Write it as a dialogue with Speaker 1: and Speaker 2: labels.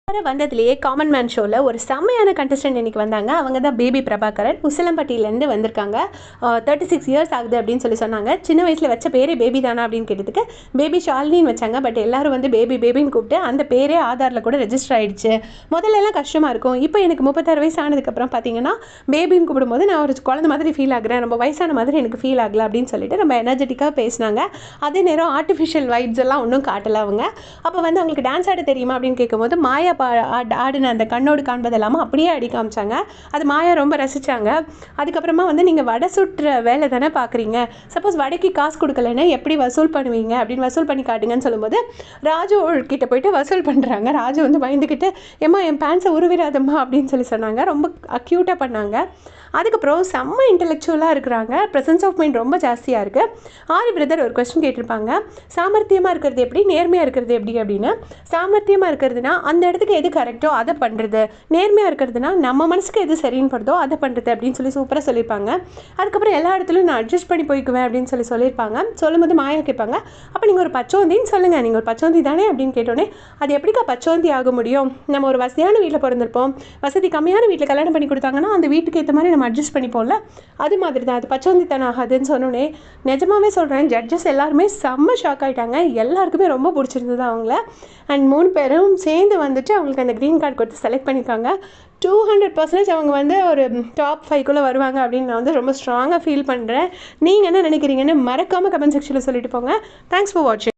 Speaker 1: வந்ததுலேயே common man ஷோவில் ஒரு செம்மையான கண்டஸ்டன்ட் இன்றைக்கி வந்தாங்க. அவங்க தான் பேபி பிரபாகரன். உசிலம்பட்டியிலேருந்து வந்திருக்காங்க. 36 இயர்ஸ் ஆகுது அப்படின்னு சொன்னாங்க. சின்ன வயசில் வச்ச பேரே பேபி தானா அப்படின்னு கேட்டதுக்கு பேபி ஷாலினின்னு வச்சாங்க. பட் எல்லாரும் வந்து பேபி பேபின்னு கூப்பிட்டு அந்த பேரே ஆதாரில் கூட ரெஜிஸ்டர் ஆகிடுச்சு. முதல்லலாம் கஷ்டமாக இருக்கும். இப்போ எனக்கு 36 வயசு ஆனதுக்கப்புறம் பார்த்தீங்கன்னா பேபின்னு கூப்பிடும்போது நான் ஒரு குழந்தை மாதிரி ஃபீல் ஆகுறேன், ரொம்ப வயசான மாதிரி எனக்கு ஃபீல் ஆகலை அப்படின்னு சொல்லிட்டு ரொம்ப எனர்ஜெட்டிக்காக பேசினாங்க. அதே நேரம் ஆர்டிஃபிஷியல் வைப்ஸ் எல்லாம் ஒன்றும் காட்டலை அவங்க. அப்போ வந்து அவங்களுக்கு டான்ஸ் ஆட தெரியுமா அப்படின்னு கேட்கும்போது மாயா ஆடின அந்த கண்ணோடு காண்பது இல்லாமல் அப்படியே அடி காமிச்சாங்க. அது மாயா ரொம்ப ரசித்தாங்க. அதுக்கப்புறமா வந்து நீங்கள் வடை சுட்டுற வேலை தானே பார்க்குறீங்க, சப்போஸ் வடைக்கு காசு கொடுக்கலன்னா எப்படி வசூல் பண்ணுவீங்க அப்படின்னு வசூல் பண்ணி காட்டுங்கன்னு சொல்லும்போது ராஜு கிட்ட போயிட்டு வசூல் பண்ணுறாங்க. ராஜு வந்து பயந்துக்கிட்டு ஏம்மா என் பேண்ட்ஸை உருவிடாதம்மா அப்படின்னு சொன்னாங்க. ரொம்ப அக்யூட்டாக பண்ணாங்க. அதுக்கப்புறம் செம்ம இன்டெலெக்சுவலாக இருக்கிறாங்க. ப்ரெசன்ஸ் ஆஃப் மைண்ட் ரொம்ப ஜாஸ்தியாக இருக்குது. ஆரி பிரதர் ஒரு கொஸ்டின் கேட்டிருப்பாங்க, சாமர்த்தியமாக இருக்கிறது எப்படி, நேர்மையாக இருக்கிறது எப்படி அப்படின்னு. சாமர்த்தியமாக இருக்கிறதுனா அந்த இடத்துக்கு எது கரெக்டோ அதை பண்ணுறது, நேர்மையாக இருக்கிறதுனா நம்ம மனசுக்கு எது சரின்னு படுதோ அதை பண்ணுறது அப்படின்னு சூப்பராக சொல்லியிருப்பாங்க. அதுக்கப்புறம் எல்லா இடத்துலையும் நான் அட்ஜஸ்ட் பண்ணி போய்க்குவேன் அப்படின்னு சொல்லியிருப்பாங்க. சொல்லும்போது மாயா கேட்பாங்க, அப்போ நீங்கள் ஒரு பச்சோந்தின்னு சொல்லுங்கள், நீங்கள் ஒரு பச்சோந்தி தானே அப்படின்னு கேட்டோன்னே அது எப்படிக்கா பச்சோந்தி ஆக முடியும், நம்ம ஒரு வசதியான வீட்டில் பிறந்திருப்போம், வசதி கம்மியான வீட்டில் கல்யாணம் பண்ணி கொடுத்தாங்கன்னா அந்த வீட்டுக்கு ஏற்ற மாதிரி நம்ம அட்ஜஸ்ட் பண்ணிப்போம்ல, அது மாதிரி தான் அது பச்சோந்தித்தனம் ஆகாதுன்னு சொன்னோன்னே நிஜமாவே சொல்கிறேன் ஜட்ஜஸ் எல்லாருமே செம்ம ஷாக் ஆகிட்டாங்க. எல்லாருக்குமே ரொம்ப பிடிச்சிருந்தது அவங்கள. அண்ட் 3 பேரும் சேர்ந்து வந்துட்டு அவங்களுக்கு அந்த க்ரீன் கார்டு கொடுத்து செலக்ட் பண்ணியிருக்காங்க. 200% அவங்க வந்து ஒரு டாப் 5க்குள்ளே வருவாங்க அப்படின்னு நான் வந்து ரொம்ப ஸ்ட்ராங்காக ஃபீல் பண்ணுறேன். நீங்கள் என்ன நினைக்கிறீங்கன்னு மறக்காமல் கமெண்ட் செக்ஷனில் சொல்லிட்டு போங்க. தேங்க்ஸ் ஃபார் வாட்சிங்.